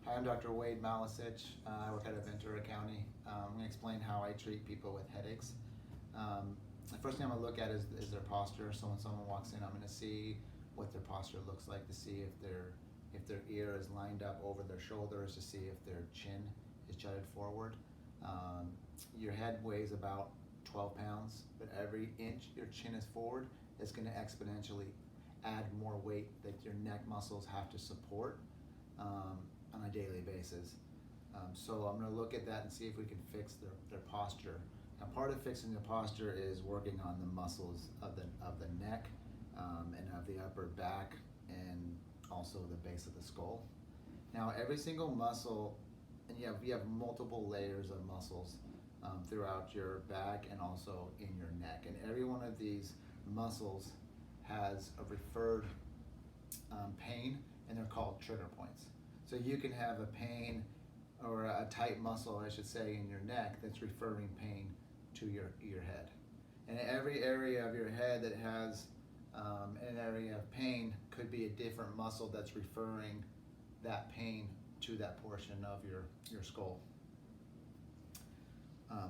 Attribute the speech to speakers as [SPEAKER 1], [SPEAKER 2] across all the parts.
[SPEAKER 1] Hi, I'm Dr. Wade Malesich. I work out of Ventura County. I'm going to explain how I treat people with headaches. The first thing I'm going to look at is their posture. So when someone walks in, I'm going to see what their posture looks like, to see if their ear is lined up over their shoulders, to see if their chin is jutted forward. Your head weighs about 12 pounds, but every inch your chin is forward is going to exponentially add more weight that your neck muscles have to support on a daily basis. So I'm going to look at that and see if we can fix their posture. Now, part of fixing the posture is working on the muscles of the neck and of the upper back and also the base of the skull. Now, every single muscle, and you have multiple layers of muscles throughout your back and also in your neck, and every one of these muscles has a referred pain, and they're called trigger points. So you can have a pain or a tight muscle, I should say, in your neck that's referring pain to your head. And every area of your head that has an area of pain could be a different muscle that's referring that pain to that portion of your skull.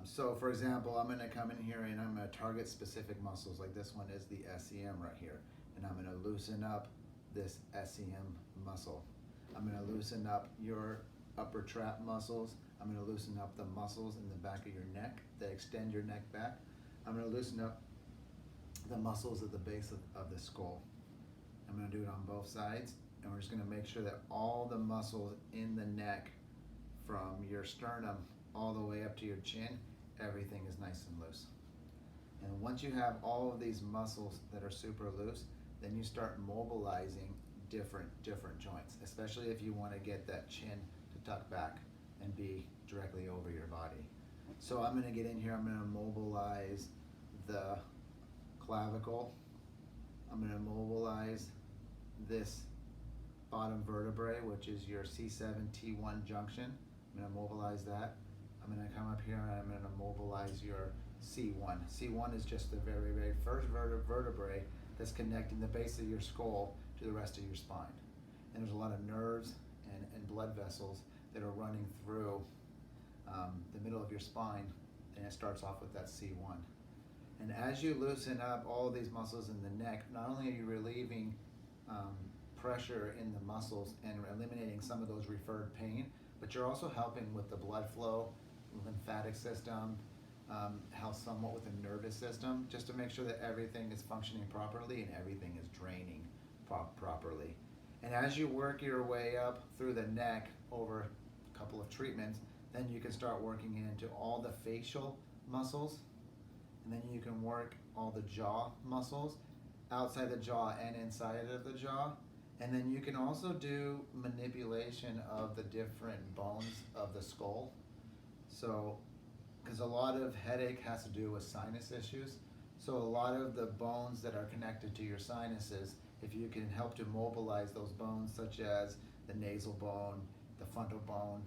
[SPEAKER 1] So for example, I'm going to come in here and I'm going to target specific muscles, like this one is the SCM right here. And I'm going to loosen up this SCM muscle. I'm going to loosen up your upper trap muscles. I'm going to loosen up the muscles in the back of your neck that extend your neck back. I'm going to loosen up the muscles at the base of the skull. I'm going to do it on both sides, and we're just going to make sure that all the muscles in the neck from your sternum all the way up to your chin, everything is nice and loose. And once you have all of these muscles that are super loose, then you start mobilizing different joints, especially if you want to get that chin to tuck back and be directly over your body. So I'm going to get in here, I'm going to mobilize the clavicle. I'm going to mobilize this bottom vertebrae, which is your C7-T1 junction. I'm going to mobilize that. I'm going to come up here and I'm going to mobilize your C1. C1 is just the very, very first vertebrae that's connecting the base of your skull to the rest of your spine. And there's a lot of nerves and blood vessels that are running through the middle of your spine, and it starts off with that C1. And as you loosen up all of these muscles in the neck, not only are you relieving pressure in the muscles and eliminating some of those referred pain, but you're also helping with the blood flow, lymphatic system, help somewhat with the nervous system, just to make sure that everything is functioning properly and everything is draining properly. And as you work your way up through the neck over a couple of treatments, then you can start working into all the facial muscles, and then you can work all the jaw muscles, outside the jaw and inside of the jaw. And then you can also do manipulation of the different bones of the skull. So, because a lot of headache has to do with sinus issues, so a lot of the bones that are connected to your sinuses, if you can help to mobilize those bones, such as the nasal bone, the frontal bone,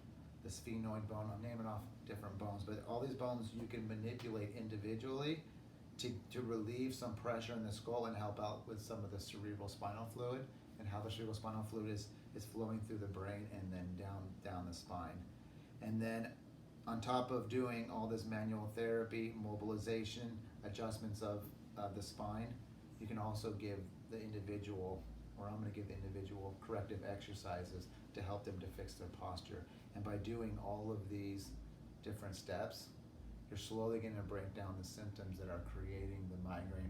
[SPEAKER 1] the sphenoid bone, I'm naming off different bones, but all these bones you can manipulate individually to relieve some pressure in the skull and help out with some of the cerebral spinal fluid and how the cerebral spinal fluid is flowing through the brain and then down the spine. And then on top of doing all this manual therapy, mobilization, adjustments of the spine, you can also give the individual, or I'm going to give the individual, corrective exercises to help them to fix their posture. And by doing all of these different steps, you're slowly going to break down the symptoms that are creating the migraine